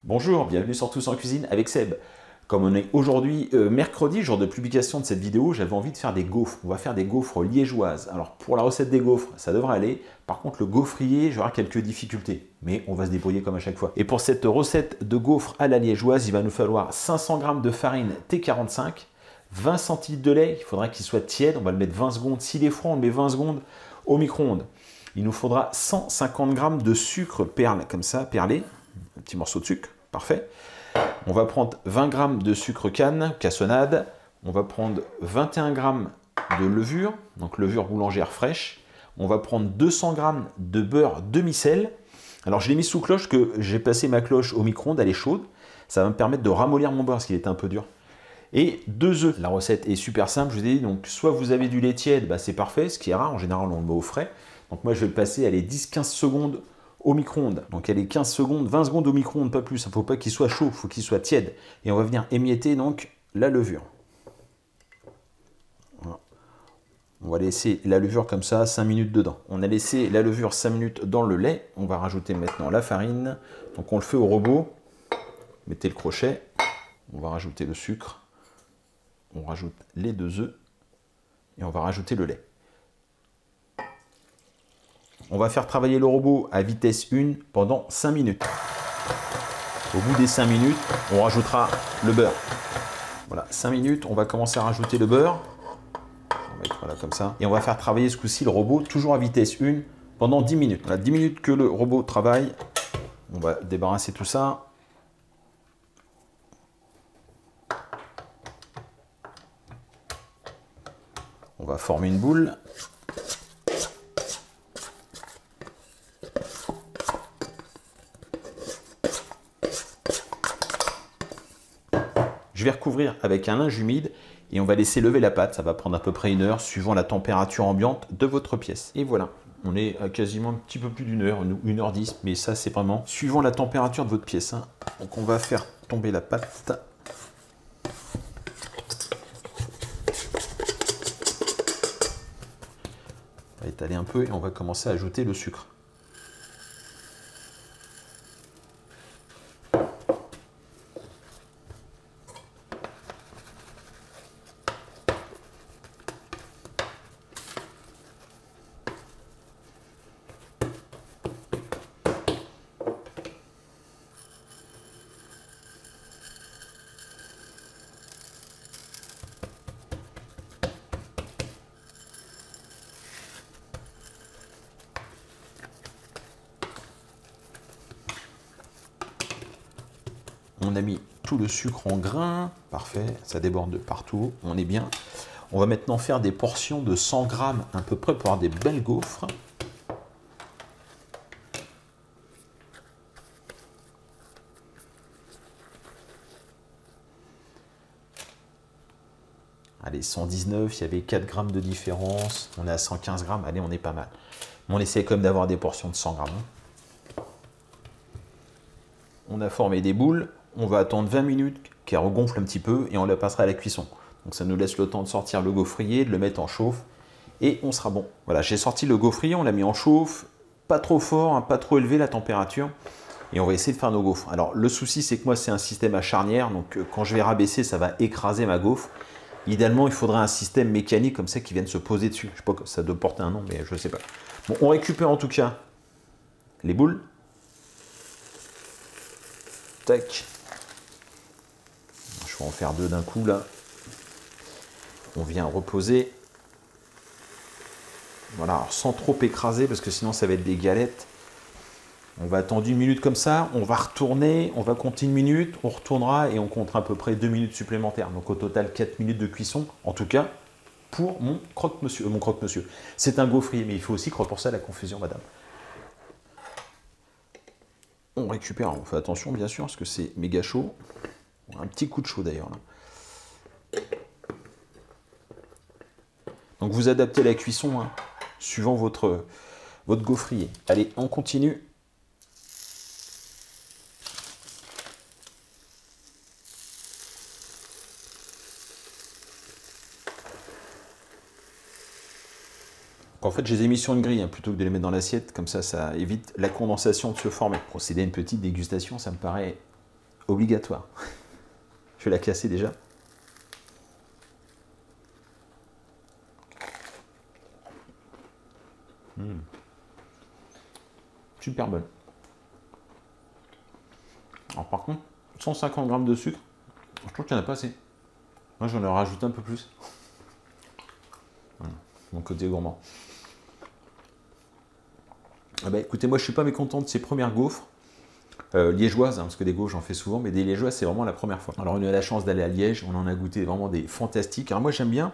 Bonjour, bienvenue sur Tous en Cuisine avec Seb. Comme on est aujourd'hui mercredi, jour de publication de cette vidéo, j'avais envie de faire des gaufres. On va faire des gaufres liégeoises. Alors pour la recette des gaufres, ça devrait aller. Par contre, le gaufrier, j'aurai quelques difficultés. Mais on va se débrouiller comme à chaque fois. Et pour cette recette de gaufres à la liégeoise, il va nous falloir 500 g de farine T45, 20 centilitres de lait, il faudra qu'il soit tiède, on va le mettre 20 secondes. S'il est froid, on le met 20 secondes au micro-ondes. Il nous faudra 150 g de sucre perle, comme ça, perlé, un petit morceau de sucre. Parfait. On va prendre 20 g de sucre canne, cassonade. On va prendre 21 g de levure, donc levure boulangère fraîche. On va prendre 200 g de beurre demi-sel. Alors je l'ai mis sous cloche, que j'ai passé ma cloche au micro-ondes, elle est chaude. Ça va me permettre de ramollir mon beurre parce qu'il était un peu dur. Et 2 œufs. La recette est super simple, je vous ai dit, donc soit vous avez du lait tiède, bah c'est parfait, ce qui est rare, en général on le met au frais. Donc moi je vais le passer, allez, 10-15 secondes au micro-ondes. Donc elle est 15 secondes, 20 secondes au micro-ondes, pas plus. Il ne faut pas qu'il soit chaud, il faut qu'il soit tiède. Et on va venir émietter donc la levure. Voilà. On va laisser la levure comme ça 5 minutes dedans. On a laissé la levure 5 minutes dans le lait. On va rajouter maintenant la farine. Donc on le fait au robot. Mettez le crochet. On va rajouter le sucre. On rajoute les 2 œufs. Et on va rajouter le lait. On va faire travailler le robot à vitesse 1 pendant 5 minutes. Au bout des 5 minutes, on rajoutera le beurre. Voilà, 5 minutes, on va commencer à rajouter le beurre. On va mettre voilà, comme ça. Et on va faire travailler ce coup-ci le robot toujours à vitesse 1 pendant 10 minutes. Voilà, 10 minutes que le robot travaille. On va débarrasser tout ça. On va former une boule. Je vais recouvrir avec un linge humide et on va laisser lever la pâte. Ça va prendre à peu près 1 heure suivant la température ambiante de votre pièce. Et voilà, on est à quasiment un petit peu plus d'1 heure, 1h10, mais ça c'est vraiment suivant la température de votre pièce. Donc on va faire tomber la pâte. On va étaler un peu et on va commencer à ajouter le sucre. On a mis tout le sucre en grains, parfait, ça déborde de partout, on est bien. On va maintenant faire des portions de 100 g à peu près pour avoir des belles gaufres. Allez, 119, il y avait 4 grammes de différence, on est à 115 g, allez, on est pas mal. On essaie quand même d'avoir des portions de 100 g. On a formé des boules, on va attendre 20 minutes qu'elles regonflent un petit peu et on la passera à la cuisson. Donc ça nous laisse le temps de sortir le gaufrier, de le mettre en chauffe et on sera bon. Voilà, j'ai sorti le gaufrier, on l'a mis en chauffe, pas trop fort, hein, pas trop élevé la température et on va essayer de faire nos gaufres. Alors le souci c'est que moi c'est un système à charnière, donc quand je vais rabaisser ça va écraser ma gaufre. Idéalement il faudrait un système mécanique comme ça qui vienne se poser dessus. Je sais pas, ça doit porter un nom mais je sais pas. Bon, on récupère en tout cas les boules. Tac. Je vais en faire 2 d'un coup là. On vient reposer. Voilà, alors sans trop écraser parce que sinon ça va être des galettes. On va attendre 1 minute comme ça, on va retourner, on va compter 1 minute, on retournera et on comptera à peu près 2 minutes supplémentaires. Donc au total 4 minutes de cuisson, en tout cas pour mon croque-monsieur. C'est un gaufrier, mais il faut aussi croire pour ça la confusion, madame. On récupère, on fait attention bien sûr parce que c'est méga chaud. Un petit coup de chaud d'ailleurs là. Donc vous adaptez la cuisson hein, suivant votre gaufrier. Allez, on continue. En fait, je les ai mis sur une grille hein, plutôt que de les mettre dans l'assiette. Comme ça, ça évite la condensation de se former. Procéder à une petite dégustation, ça me paraît obligatoire. Je vais la casser déjà. Super bonne. Alors par contre, 150 grammes de sucre, je trouve qu'il n'y en a pas assez. Moi j'en ai rajouté un peu plus. Voilà, mon côté gourmand. Ah bah, écoutez, moi je suis pas mécontent de ces premières gaufres. Liégeoises, hein, parce que des gaufres j'en fais souvent, mais des liégeoises c'est vraiment la première fois. Alors on a eu la chance d'aller à Liège, on en a goûté vraiment des fantastiques. Alors moi j'aime bien,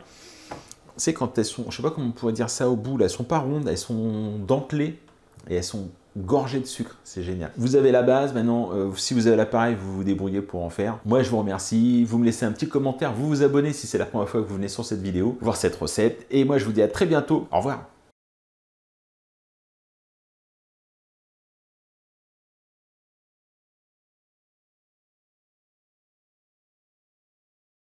c'est quand elles sont, je sais pas comment on pourrait dire ça au bout, là, elles sont pas rondes, elles sont dentelées et elles sont gorgées de sucre, c'est génial. Vous avez la base, maintenant si vous avez l'appareil, vous vous débrouillez pour en faire. Moi je vous remercie, vous me laissez un petit commentaire, vous vous abonnez si c'est la première fois que vous venez sur cette vidéo, voir cette recette, et moi je vous dis à très bientôt, au revoir.